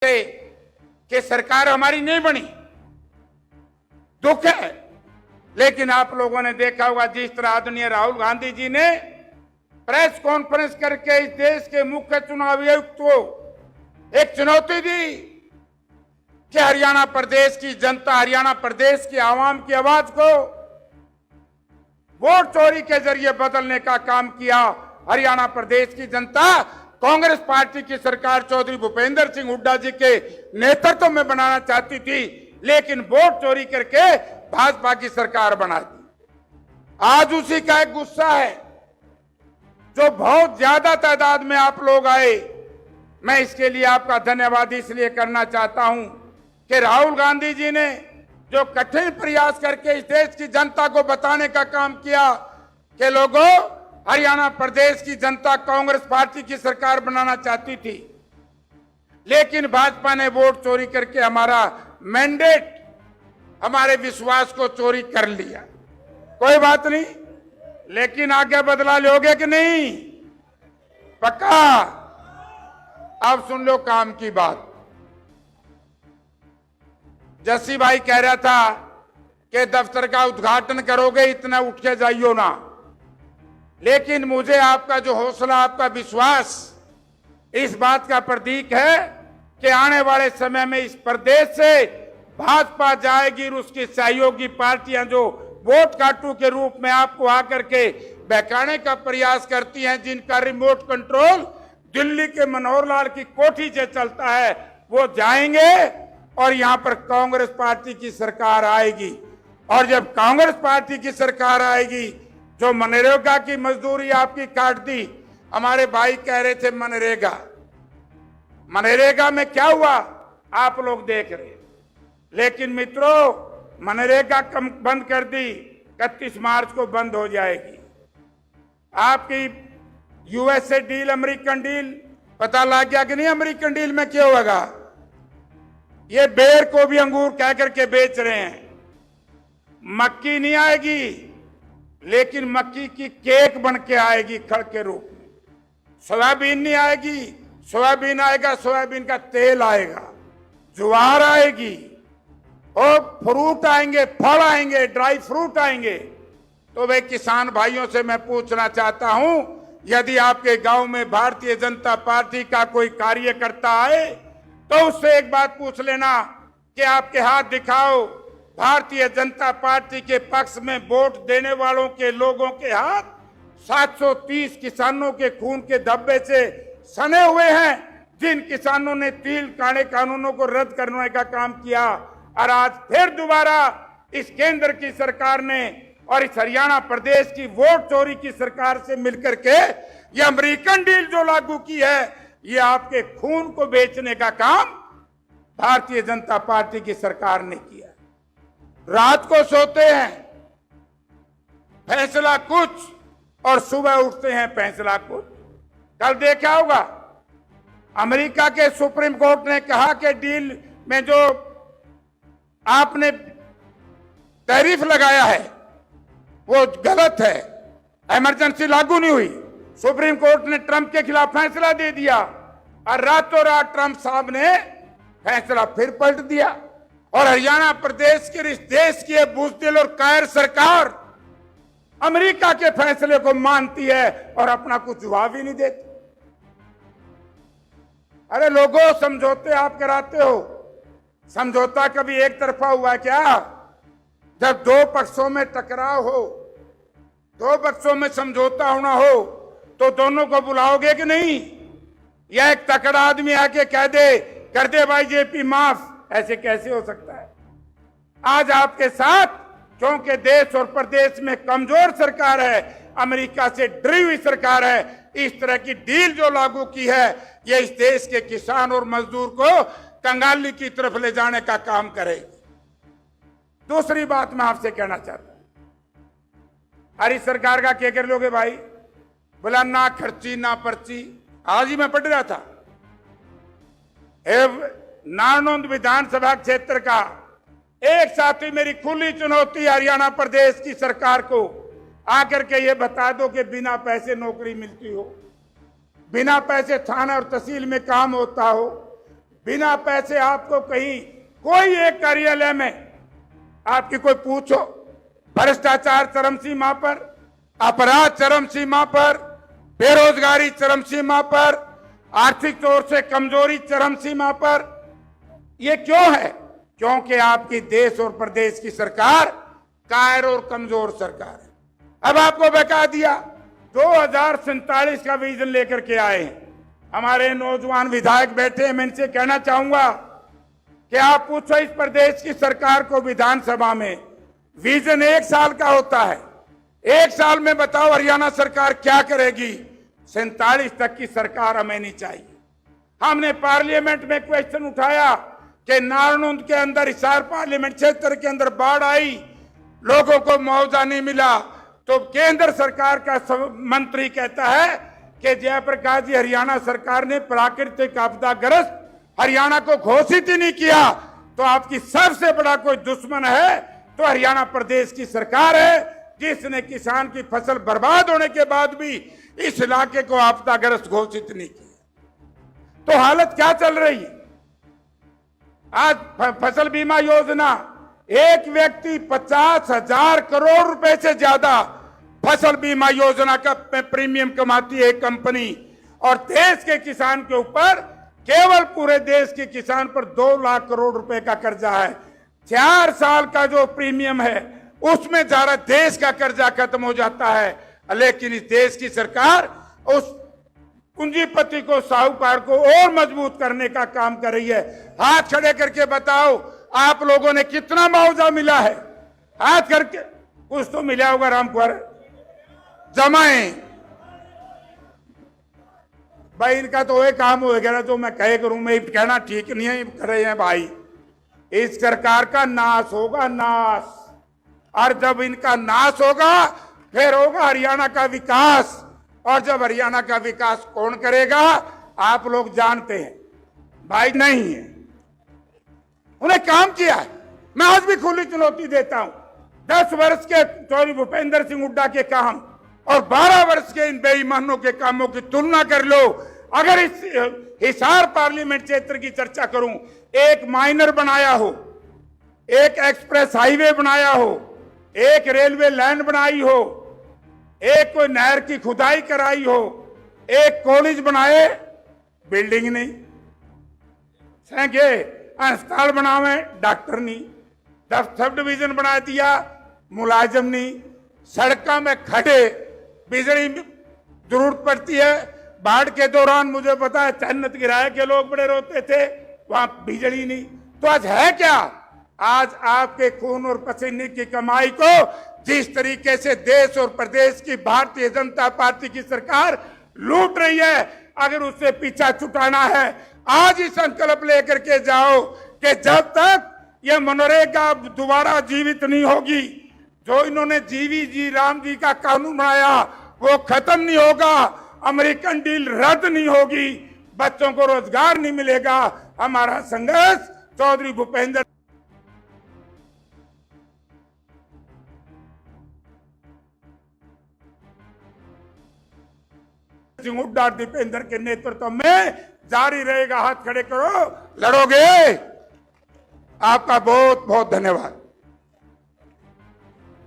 कि सरकार हमारी नहीं बनी, दुख है। लेकिन आप लोगों ने देखा होगा जिस तरह आदरणीय राहुल गांधी जी ने प्रेस कॉन्फ्रेंस करके इस देश के मुख्य चुनाव आयुक्त को एक चुनौती दी कि हरियाणा प्रदेश की जनता, हरियाणा प्रदेश की आवाम की आवाज को वोट चोरी के जरिए बदलने का काम किया। हरियाणा प्रदेश की जनता कांग्रेस पार्टी की सरकार चौधरी भूपेंद्र सिंह हुड्डा जी के नेतृत्व में बनाना चाहती थी, लेकिन वोट चोरी करके भाजपा की सरकार बना दी। आज उसी का एक गुस्सा है जो बहुत ज्यादा तादाद में आप लोग आए। मैं इसके लिए आपका धन्यवाद इसलिए करना चाहता हूं कि राहुल गांधी जी ने जो कठिन प्रयास करके इस देश की जनता को बताने का काम किया कि लोगों, हरियाणा प्रदेश की जनता कांग्रेस पार्टी की सरकार बनाना चाहती थी, लेकिन भाजपा ने वोट चोरी करके हमारा मैंडेट, हमारे विश्वास को चोरी कर लिया। कोई बात नहीं, लेकिन आगे बदला लोगे कि नहीं? पक्का? अब सुन लो काम की बात। जस्सी भाई कह रहा था कि दफ्तर का उद्घाटन करोगे, इतना उठ के जाइयो ना। लेकिन मुझे आपका जो हौसला, आपका विश्वास इस बात का प्रतीक है कि आने वाले समय में इस प्रदेश से भाजपा जाएगी और उसकी सहयोगी पार्टियां जो वोट काटू के रूप में आपको आकर के बहकाने का प्रयास करती हैं, जिनका रिमोट कंट्रोल दिल्ली के मनोहर लाल की कोठी से चलता है, वो जाएंगे और यहां पर कांग्रेस पार्टी की सरकार आएगी। और जब कांग्रेस पार्टी की सरकार आएगी, जो मनरेगा की मजदूरी आपकी काट दी, हमारे भाई कह रहे थे मनरेगा, मनरेगा में क्या हुआ आप लोग देख रहे। लेकिन मित्रों, मनरेगा कम बंद कर दी, 31 मार्च को बंद हो जाएगी। आपकी यूएसए डील, अमेरिकन डील, पता लग गया कि नहीं अमेरिकन डील में क्या होगा? ये बेर को भी अंगूर कह करके बेच रहे हैं। मक्की नहीं आएगी, लेकिन मक्की की केक बन के आएगी खड़ के रूप में। सोयाबीन नहीं आएगी, सोयाबीन आएगा, सोयाबीन का तेल आएगा। ज्वार आएगी और फ्रूट आएंगे, फल आएंगे, ड्राई फ्रूट आएंगे। तो वे किसान भाइयों से मैं पूछना चाहता हूं, यदि आपके गांव में भारतीय जनता पार्टी का कोई कार्यकर्ता आए तो उससे एक बात पूछ लेना कि आपके हाथ दिखाओ, भारतीय जनता पार्टी के पक्ष में वोट देने वालों के लोगों के हाथ 730 किसानों के खून के धब्बे से सने हुए हैं, जिन किसानों ने तिल काले कानूनों को रद्द करने का काम किया। और आज फिर दोबारा इस केंद्र की सरकार ने और इस हरियाणा प्रदेश की वोट चोरी की सरकार से मिलकर के ये अमेरिकन डील जो लागू की है, ये आपके खून को बेचने का काम भारतीय जनता पार्टी की सरकार ने किया। रात को सोते हैं फैसला कुछ और सुबह उठते हैं फैसला कुछ। कल देखा होगा अमेरिका के सुप्रीम कोर्ट ने कहा कि डील में जो आपने टैरिफ लगाया है वो गलत है, इमरजेंसी लागू नहीं हुई। सुप्रीम कोर्ट ने ट्रंप के खिलाफ फैसला दे दिया और रातों रात ट्रंप साहब ने फैसला फिर पलट दिया। और हरियाणा प्रदेश के इस देश की बुज़दिल और कायर सरकार अमेरिका के फैसले को मानती है और अपना कुछ जवाब ही नहीं देती। अरे लोगों, समझौते आप कराते हो, समझौता कभी एक तरफा हुआ क्या? जब दो पक्षों में टकराव हो, दो पक्षों में समझौता होना हो, तो दोनों को बुलाओगे कि नहीं? या एक तकड़ा आदमी आके कह दे कर दे भाई जेपी माफ, ऐसे कैसे हो सकता है? आज आपके साथ, क्योंकि देश और प्रदेश में कमजोर सरकार है, अमेरिका से डरी हुई सरकार है, इस तरह की डील जो लागू की है, ये इस देश के किसान और मजदूर को कंगाली की तरफ ले जाने का काम करेगी। दूसरी बात मैं आपसे कहना चाहता हूं, हरी सरकार का क्या कर लोगे भाई? बोला ना खर्ची ना पर्ची। आज ही मैं पढ़ रहा था नारनौंद विधानसभा क्षेत्र का एक साथी, मेरी खुली चुनौती हरियाणा प्रदेश की सरकार को, आकर के ये बता दो कि बिना पैसे नौकरी मिलती हो, बिना पैसे थाना और तहसील में काम होता हो, बिना पैसे आपको कहीं कोई एक कार्यालय में आपकी कोई पूछो, भ्रष्टाचार चरम सीमा पर, अपराध चरम सीमा पर, बेरोजगारी चरम सीमा पर, आर्थिक तौर से कमजोरी चरम सीमा पर। ये क्यों है? क्योंकि आपकी देश और प्रदेश की सरकार कायर और कमजोर सरकार है। अब आपको बता दिया 2047 का विजन लेकर के आए हैं। हमारे नौजवान विधायक बैठे हैं, मैं इनसे कहना चाहूंगा कि आप पूछो इस प्रदेश की सरकार को विधानसभा में, विजन 1 साल का होता है। 1 साल में बताओ हरियाणा सरकार क्या करेगी? 47 तक की सरकार हमें नहीं चाहिए। हमने पार्लियामेंट में क्वेश्चन उठाया कि नारनौंद के अंदर, हिसार पार्लियामेंट क्षेत्र के अंदर बाढ़ आई, लोगों को मुआवजा नहीं मिला, तो केंद्र सरकार का मंत्री कहता है कि जयप्रकाश जी, हरियाणा सरकार ने प्राकृतिक आपदाग्रस्त हरियाणा को घोषित ही नहीं किया, तो आपकी सबसे बड़ा कोई दुश्मन है तो हरियाणा प्रदेश की सरकार है, जिसने किसान की फसल बर्बाद होने के बाद भी इस इलाके को आपदाग्रस्त घोषित नहीं किया। तो हालत क्या चल रही है आज? फसल बीमा योजना, एक व्यक्ति 50,000 करोड़ रुपए से ज्यादा फसल बीमा योजना का प्रीमियम कमाती है एक कंपनी, और देश के किसान के ऊपर, केवल पूरे देश के किसान पर 2 लाख करोड़ रुपए का कर्जा है। 4 साल का जो प्रीमियम है उसमें सारा देश का कर्जा खत्म हो जाता है। लेकिन इस देश की सरकार उस पूंजीपति को, साहूकार को और मजबूत करने का काम कर रही है। हाथ खड़े करके बताओ, आप लोगों ने कितना मुआवजा मिला है? हाथ करके, कुछ तो मिला होगा रामकुमार, जमाए भाई। इनका तो एक काम हो गया, जो मैं कहे करूं, मैं कहना ठीक नहीं है, कर रहे हैं भाई। इस सरकार का नाश होगा, नाश। और जब इनका नाश होगा फिर होगा हरियाणा का विकास। और जब हरियाणा का विकास कौन करेगा? आप लोग जानते हैं भाई, नहीं है। उन्हें काम किया है। मैं आज भी खुली चुनौती देता हूं, 10 वर्ष के चौधरी भूपेंद्र सिंह हुड्डा के काम और 12 वर्ष के इन बेईमानों के कामों की तुलना कर लो। अगर इस हिसार पार्लियामेंट क्षेत्र की चर्चा करूं, एक माइनर बनाया हो, एक एक्सप्रेस हाईवे बनाया हो, एक रेलवे लाइन बनाई हो, एक कोई नहर की खुदाई कराई हो, एक कॉलेज बनाए, बिल्डिंग नहीं, संख्या अस्पताल बनावे, डॉक्टर नहीं, सब डिवीजन बना दिया, मुलाजिम नहीं, सड़कों में खड़े, बिजली जरूरत पड़ती है। बाढ़ के दौरान मुझे पता है जन्नत किराए के लोग बड़े रोते थे, वहां बिजली नहीं। तो आज है क्या? आज आपके खून और पसीने की कमाई को जिस तरीके से देश और प्रदेश की भारतीय जनता पार्टी की सरकार लूट रही है, अगर उससे पीछा छुटाना है, आज ही संकल्प लेकर के जाओ कि जब तक ये मनरेगा दोबारा जीवित नहीं होगी, जो इन्होंने जीवी जी राम जी का कानून बनाया वो खत्म नहीं होगा, अमेरिकन डील रद्द नहीं होगी, बच्चों को रोजगार नहीं मिलेगा, हमारा संघर्ष चौधरी भूपेंद्र सिंह हुड्डा, दीपेंद्र के नेतृत्व में जारी रहेगा। हाथ खड़े करो, लड़ोगे। आपका बहुत बहुत धन्यवाद।